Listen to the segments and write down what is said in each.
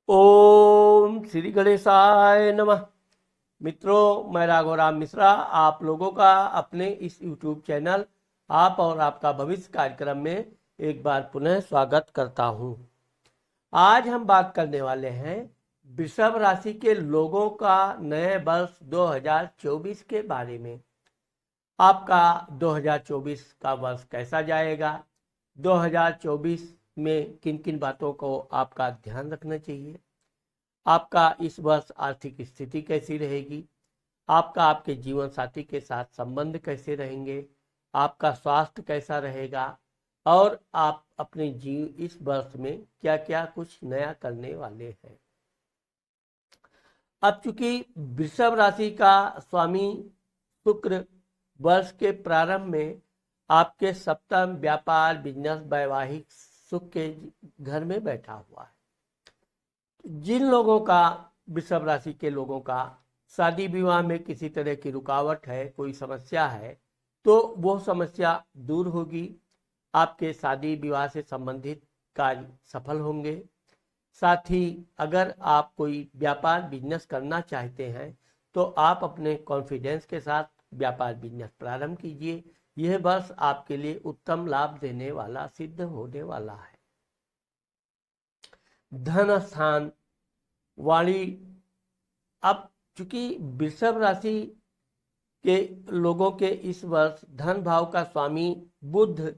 ओम श्री गणेशाय नमः। मित्रों, मैं राघवराम मिश्रा आप लोगों का अपने इस YouTube चैनल आप और आपका भविष्य कार्यक्रम में एक बार पुनः स्वागत करता हूं। आज हम बात करने वाले हैं वृषभ राशि के लोगों का नए वर्ष 2024 के बारे में। आपका 2024 का वर्ष कैसा जाएगा, 2024 में किन किन बातों को आपका ध्यान रखना चाहिए, आपका इस वर्ष आर्थिक स्थिति कैसी रहेगी, आपका आपके जीवन साथी के साथ संबंध कैसे रहेंगे, आपका स्वास्थ्य कैसा रहेगा और आप अपने इस वर्ष में क्या क्या कुछ नया करने वाले हैं। अब चूंकि वृषभ राशि का स्वामी शुक्र वर्ष के प्रारंभ में आपके सप्तम व्यापार बिजनेस वैवाहिक सुख के घर में बैठा हुआ है, जिन लोगों का वृषभ राशि के लोगों का शादी विवाह में किसी तरह की रुकावट है, कोई समस्या है, तो वो समस्या दूर होगी। आपके शादी विवाह से संबंधित कार्य सफल होंगे। साथ ही अगर आप कोई व्यापार बिजनेस करना चाहते हैं तो आप अपने कॉन्फिडेंस के साथ व्यापार बिजनेस प्रारंभ कीजिए। यह वर्ष आपके लिए उत्तम लाभ देने वाला सिद्ध होने वाला है। धन स्थान वाणी। अब चूंकि वृषभ राशि के लोगों के इस वर्ष धन भाव का स्वामी बुध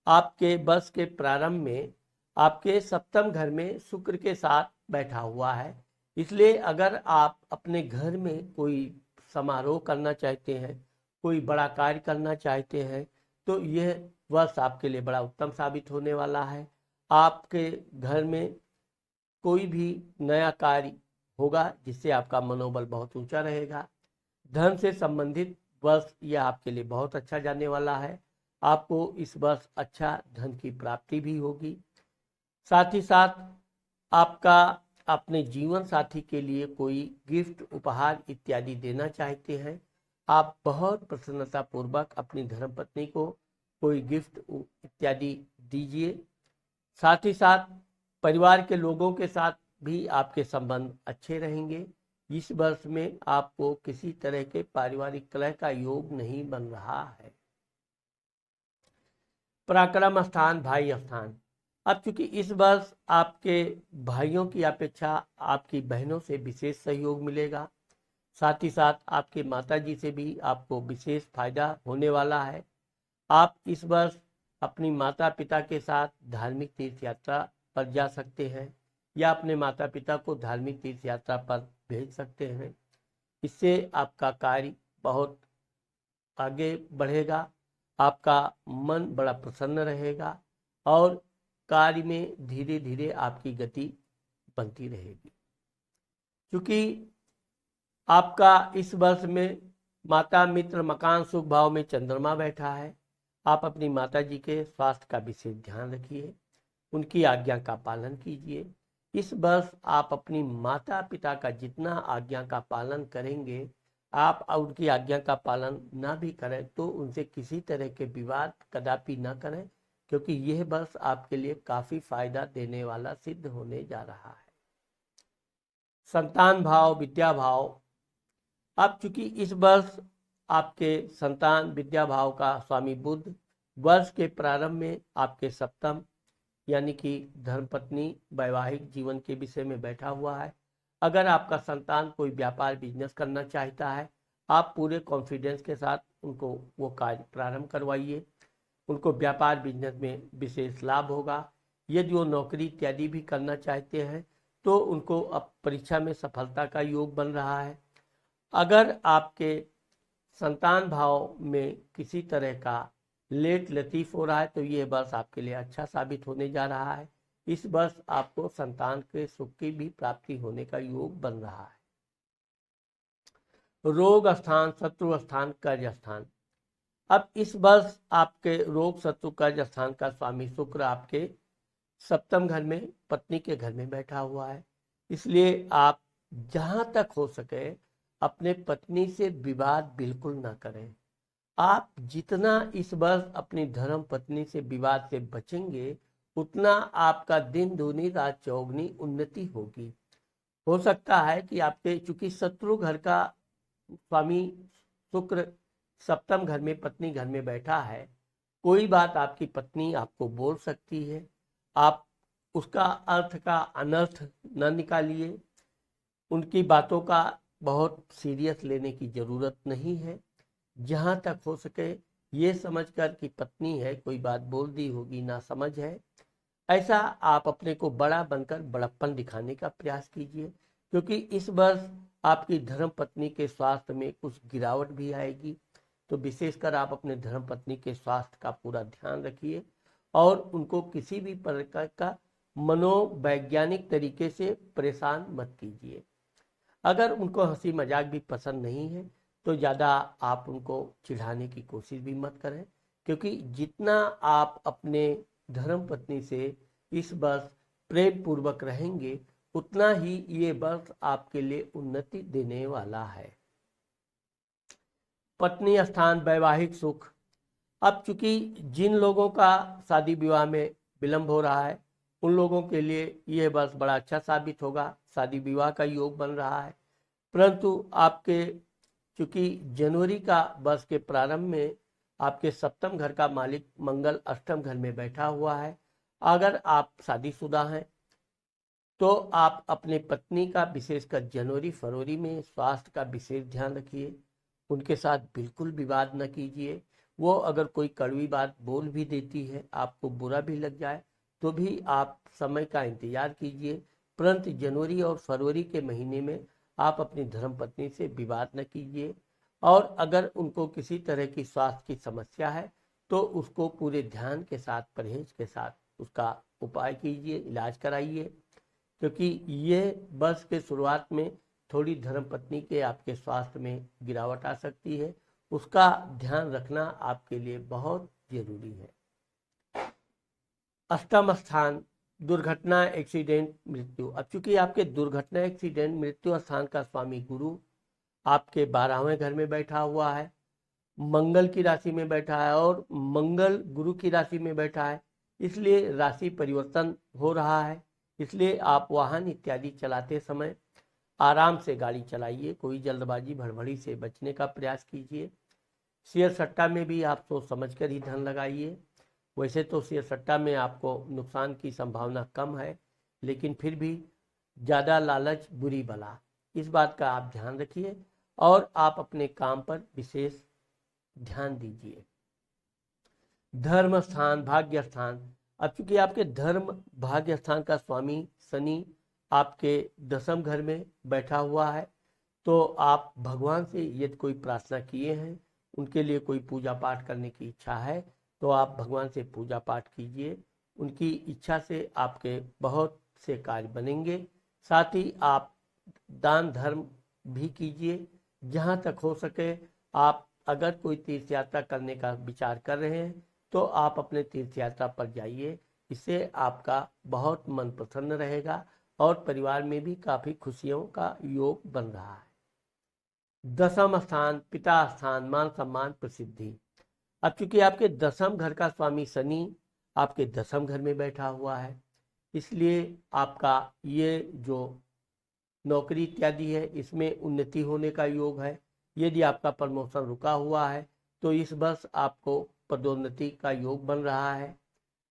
आपके वर्ष के प्रारंभ में आपके सप्तम घर में शुक्र के साथ बैठा हुआ है। इसलिए अगर आप अपने घर में कोई समारोह करना चाहते हैं, कोई बड़ा कार्य करना चाहते हैं, तो यह वर्ष आपके लिए बड़ा उत्तम साबित होने वाला है। आपके घर में कोई भी नया कार्य होगा जिससे आपका मनोबल बहुत ऊंचा रहेगा। धन से संबंधित वर्ष यह आपके लिए बहुत अच्छा जाने वाला है। आपको इस वर्ष अच्छा धन की प्राप्ति भी होगी। साथ ही साथ आपका अपने जीवन साथी के लिए कोई गिफ्ट उपहार इत्यादि देना चाहते हैं, आप बहुत प्रसन्नता पूर्वक अपनी धर्मपत्नी को कोई गिफ्ट इत्यादि दीजिए। साथ ही साथ परिवार के लोगों के साथ भी आपके संबंध अच्छे रहेंगे। इस वर्ष में आपको किसी तरह के पारिवारिक कलह का योग नहीं बन रहा है। पराक्रम स्थान भाई स्थान। अब चूंकि इस वर्ष आपके भाइयों की अपेक्षा आपकी बहनों से विशेष सहयोग मिलेगा। साथ ही साथ आपके माताजी से भी आपको विशेष फायदा होने वाला है। आप इस वर्ष अपनी माता पिता के साथ धार्मिक तीर्थ यात्रा पर जा सकते हैं या अपने माता पिता को धार्मिक तीर्थ यात्रा पर भेज सकते हैं। इससे आपका कार्य बहुत आगे बढ़ेगा, आपका मन बड़ा प्रसन्न रहेगा और कार्य में धीरे धीरे आपकी गति बनती रहेगी। क्योंकि आपका इस वर्ष में माता मित्र मकान सुख भाव में चंद्रमा बैठा है। आप अपनी माता जी के स्वास्थ्य का विशेष ध्यान रखिए, उनकी आज्ञा का पालन कीजिए। इस वर्ष आप अपनी माता पिता का जितना आज्ञा का पालन करेंगे, आप उनकी आज्ञा का पालन ना भी करें तो उनसे किसी तरह के विवाद कदापि ना करें, क्योंकि यह वर्ष आपके लिए काफी फायदा देने वाला सिद्ध होने जा रहा है। संतान भाव विद्या भाव। अब चूंकि इस वर्ष आपके संतान विद्या भाव का स्वामी बुध वर्ष के प्रारंभ में आपके सप्तम यानी कि धर्मपत्नी वैवाहिक जीवन के विषय में बैठा हुआ है। अगर आपका संतान कोई व्यापार बिजनेस करना चाहता है, आप पूरे कॉन्फिडेंस के साथ उनको वो कार्य प्रारंभ करवाइए। उनको व्यापार बिजनेस में विशेष लाभ होगा। यदि वो नौकरी इत्यादि भी करना चाहते हैं तो उनको अब परीक्षा में सफलता का योग बन रहा है। अगर आपके संतान भाव में किसी तरह का लेट लतीफ हो रहा है तो यह वर्ष आपके लिए अच्छा साबित होने जा रहा है। इस वर्ष आपको संतान के सुख की भी प्राप्ति होने का योग बन रहा है। रोग स्थान शत्रु स्थान कर्ज स्थान। अब इस वर्ष आपके रोग शत्रु कर्ज स्थान का स्वामी शुक्र आपके सप्तम घर में पत्नी के घर में बैठा हुआ है। इसलिए आप जहां तक हो सके अपने पत्नी से विवाद बिल्कुल ना करें। आप जितना इस वर्ष अपनी धर्म पत्नी से विवाद से बचेंगे उतना आपका दिन दूनी रात चौगनी उन्नति होगी। हो सकता है कि आपके, चूंकि शत्रु घर का स्वामी शुक्र सप्तम घर में पत्नी घर में बैठा है, कोई बात आपकी पत्नी आपको बोल सकती है, आप उसका अर्थ का अनर्थ न निकालिए। उनकी बातों का बहुत सीरियस लेने की ज़रूरत नहीं है। जहाँ तक हो सके ये समझकर कि पत्नी है, कोई बात बोल दी होगी, ना समझ है, ऐसा आप अपने को बड़ा बनकर बड़प्पन दिखाने का प्रयास कीजिए। क्योंकि इस वर्ष आपकी धर्म पत्नी के स्वास्थ्य में कुछ गिरावट भी आएगी, तो विशेषकर आप अपने धर्म पत्नी के स्वास्थ्य का पूरा ध्यान रखिए और उनको किसी भी प्रकार का मनोवैज्ञानिक तरीके से परेशान मत कीजिए। अगर उनको हंसी मजाक भी पसंद नहीं है तो ज़्यादा आप उनको चिढ़ाने की कोशिश भी मत करें, क्योंकि जितना आप अपने धर्म पत्नी से इस वर्ष प्रेम पूर्वक रहेंगे उतना ही ये वर्ष आपके लिए उन्नति देने वाला है। पत्नी स्थान वैवाहिक सुख। अब चूंकि जिन लोगों का शादी विवाह में विलंब हो रहा है उन लोगों के लिए यह वर्ष बड़ा अच्छा साबित होगा, शादी विवाह का योग बन रहा है। परंतु आपके चूंकि जनवरी का वर्ष के प्रारंभ में आपके सप्तम घर का मालिक मंगल अष्टम घर में बैठा हुआ है। अगर आप शादीशुदा हैं तो आप अपने पत्नी का विशेषकर जनवरी फरवरी में स्वास्थ्य का विशेष ध्यान रखिए। उनके साथ बिल्कुल विवाद न कीजिए। वो अगर कोई कड़वी बात बोल भी देती है, आपको बुरा भी लग जाए, तो भी आप समय का इंतजार कीजिए। परंतु जनवरी और फरवरी के महीने में आप अपनी धर्मपत्नी से विवाद न कीजिए। और अगर उनको किसी तरह की स्वास्थ्य की समस्या है तो उसको पूरे ध्यान के साथ, परहेज के साथ उसका उपाय कीजिए, इलाज कराइए। क्योंकि ये वर्ष के शुरुआत में थोड़ी धर्मपत्नी के आपके स्वास्थ्य में गिरावट आ सकती है, उसका ध्यान रखना आपके लिए बहुत जरूरी है। अष्टम स्थान दुर्घटना एक्सीडेंट मृत्यु। अब चूंकि आपके दुर्घटना एक्सीडेंट मृत्यु स्थान का स्वामी गुरु आपके 12वें घर में बैठा हुआ है, मंगल की राशि में बैठा है और मंगल गुरु की राशि में बैठा है, इसलिए राशि परिवर्तन हो रहा है। इसलिए आप वाहन इत्यादि चलाते समय आराम से गाड़ी चलाइए, कोई जल्दबाजी भड़बड़ी से बचने का प्रयास कीजिए। शेयर सट्टा में भी आप सोच समझकर ही धन लगाइए। वैसे तो शेयर सट्टा में आपको नुकसान की संभावना कम है, लेकिन फिर भी ज़्यादा लालच बुरी बला, इस बात का आप ध्यान रखिए और आप अपने काम पर विशेष ध्यान दीजिए। धर्म स्थान भाग्य स्थान। अब चूंकि आपके धर्म भाग्य स्थान का स्वामी शनि आपके 10वें घर में बैठा हुआ है, तो आप भगवान से यदि कोई प्रार्थना किए हैं, उनके लिए कोई पूजा पाठ करने की इच्छा है, तो आप भगवान से पूजा पाठ कीजिए। उनकी इच्छा से आपके बहुत से कार्य बनेंगे। साथ ही आप दान धर्म भी कीजिए। जहाँ तक हो सके आप अगर कोई तीर्थ यात्रा करने का विचार कर रहे हैं तो आप अपने तीर्थ यात्रा पर जाइए। इससे आपका बहुत मन प्रसन्न रहेगा और परिवार में भी काफ़ी खुशियों का योग बन रहा है। 10वां स्थान पिता स्थान मान सम्मान प्रसिद्धि। अब चूंकि आपके 10वें घर का स्वामी शनि आपके 10वें घर में बैठा हुआ है, इसलिए आपका ये जो नौकरी इत्यादि है इसमें उन्नति होने का योग है। यदि आपका प्रमोशन रुका हुआ है तो इस वर्ष आपको पदोन्नति का योग बन रहा है।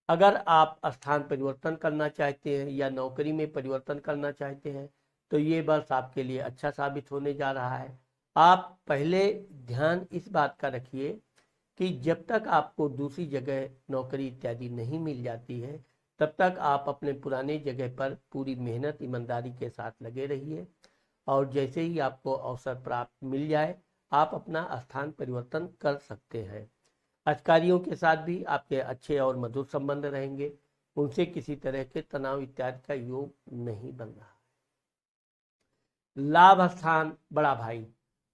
अगर आप स्थान परिवर्तन करना चाहते हैं या नौकरी में परिवर्तन करना चाहते हैं तो ये वर्ष आपके लिए अच्छा साबित होने जा रहा है। आप पहले ध्यान इस बात का रखिए कि जब तक आपको दूसरी जगह नौकरी इत्यादि नहीं मिल जाती है तब तक आप अपने पुराने जगह पर पूरी मेहनत ईमानदारी के साथ लगे रहिए और जैसे ही आपको अवसर प्राप्त मिल जाए आप अपना स्थान परिवर्तन कर सकते हैं। अधिकारियों के साथ भी आपके अच्छे और मधुर संबंध रहेंगे, उनसे किसी तरह के तनाव इत्यादि का योग नहीं बन रहा। लाभ स्थान बड़ा भाई।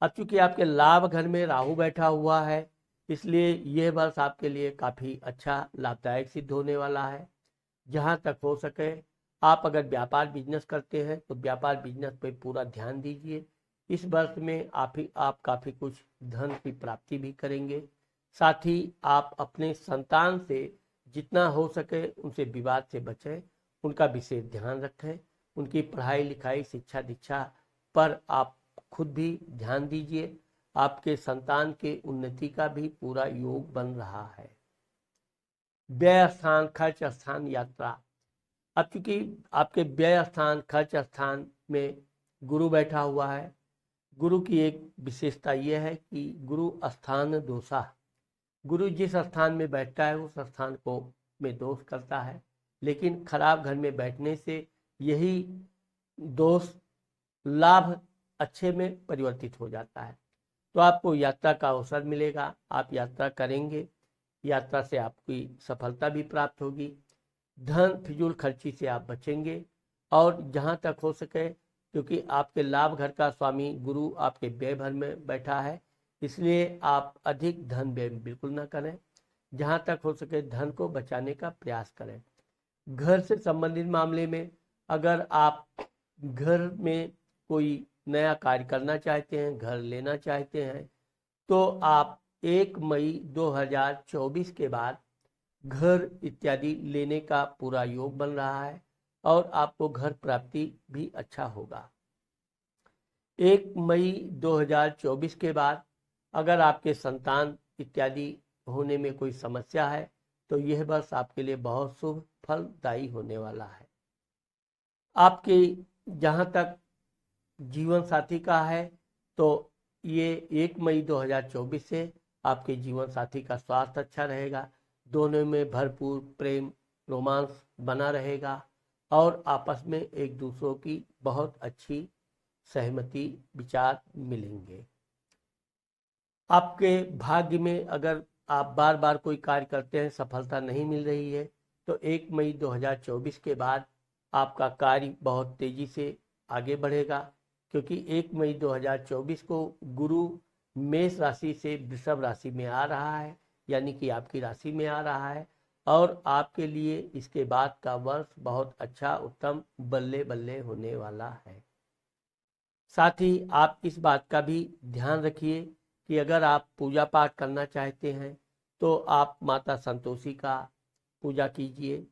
अब चूंकि आपके लाभ घर में राहु बैठा हुआ है, इसलिए यह वर्ष आपके लिए काफ़ी अच्छा लाभदायक सिद्ध होने वाला है। जहाँ तक हो सके आप अगर व्यापार बिजनेस करते हैं तो व्यापार बिजनेस पे पूरा ध्यान दीजिए। इस वर्ष में आप काफ़ी कुछ धन की प्राप्ति भी करेंगे। साथ ही आप अपने संतान से जितना हो सके उनसे विवाद से बचें, उनका विशेष ध्यान रखें, उनकी पढ़ाई लिखाई शिक्षा दीक्षा पर आप खुद भी ध्यान दीजिए। आपके संतान के उन्नति का भी पूरा योग बन रहा है। व्यय स्थान, खर्च स्थान, यात्रा। अब चूंकि आपके व्यय स्थान, खर्च स्थान में गुरु बैठा हुआ है, गुरु की एक विशेषता यह है कि गुरु स्थान दोषा, गुरु जिस स्थान में बैठता है उस स्थान को में दोष करता है, लेकिन खराब घर में बैठने से यही दोष लाभ अच्छे में परिवर्तित हो जाता है। तो आपको यात्रा का अवसर मिलेगा, आप यात्रा करेंगे, यात्रा से आपकी सफलता भी प्राप्त होगी। धन फिजूल खर्ची से आप बचेंगे और जहाँ तक हो सके, क्योंकि आपके लाभ घर का स्वामी गुरु आपके व्यय घर में बैठा है, इसलिए आप अधिक धन व्यय बिल्कुल ना करें। जहाँ तक हो सके धन को बचाने का प्रयास करें। घर से संबंधित मामले में अगर आप घर में कोई नया कार्य करना चाहते हैं, घर लेना चाहते हैं, तो आप 1 मई 2024 के बाद घर इत्यादि लेने का पूरा योग बन रहा है और आपको घर प्राप्ति भी अच्छा होगा। 1 मई 2024 के बाद अगर आपके संतान इत्यादि होने में कोई समस्या है तो यह वर्ष आपके लिए बहुत शुभ फलदायी होने वाला है। आपके जहाँ तक जीवन साथी का है तो ये 1 मई 2024 से आपके जीवन साथी का स्वास्थ्य अच्छा रहेगा, दोनों में भरपूर प्रेम रोमांस बना रहेगा और आपस में एक दूसरों की बहुत अच्छी सहमति विचार मिलेंगे। आपके भाग्य में अगर आप बार बार कोई कार्य करते हैं, सफलता नहीं मिल रही है, तो 1 मई 2024 के बाद आपका कार्य बहुत तेजी से आगे बढ़ेगा, क्योंकि 1 मई 2024 को गुरु मेष राशि से वृषभ राशि में आ रहा है, यानी कि आपकी राशि में आ रहा है और आपके लिए इसके बाद का वर्ष बहुत अच्छा उत्तम बल्ले बल्ले होने वाला है। साथ ही आप इस बात का भी ध्यान रखिए कि अगर आप पूजा पाठ करना चाहते हैं तो आप माता संतोषी का पूजा कीजिए,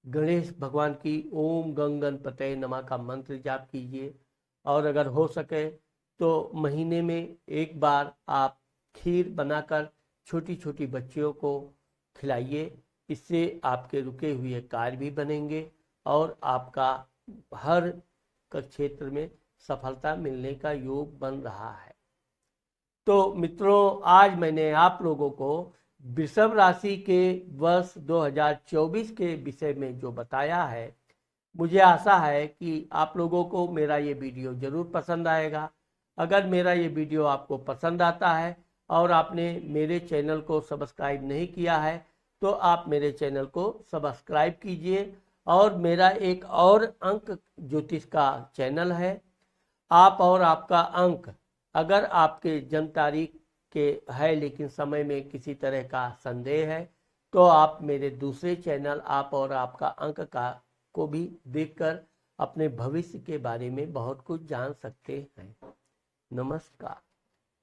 गणेश भगवान की ओम गंग गणपतये नमः का मंत्र जाप कीजिए और अगर हो सके तो महीने में एक बार आप खीर बनाकर छोटी छोटी बच्चियों को खिलाइए। इससे आपके रुके हुए कार्य भी बनेंगे और आपका हर क्षेत्र में सफलता मिलने का योग बन रहा है। तो मित्रों, आज मैंने आप लोगों को वृषभ राशि के वर्ष 2024 के विषय में जो बताया है, मुझे आशा है कि आप लोगों को मेरा ये वीडियो ज़रूर पसंद आएगा। अगर मेरा ये वीडियो आपको पसंद आता है और आपने मेरे चैनल को सब्सक्राइब नहीं किया है तो आप मेरे चैनल को सब्सक्राइब कीजिए। और मेरा एक और अंक ज्योतिष का चैनल है, आप और आपका अंक, अगर आपके जन्म तारीख के है लेकिन समय में किसी तरह का संदेह है तो आप मेरे दूसरे चैनल आप और आपका अंक का को भी देखकर अपने भविष्य के बारे में बहुत कुछ जान सकते हैं। नमस्कार।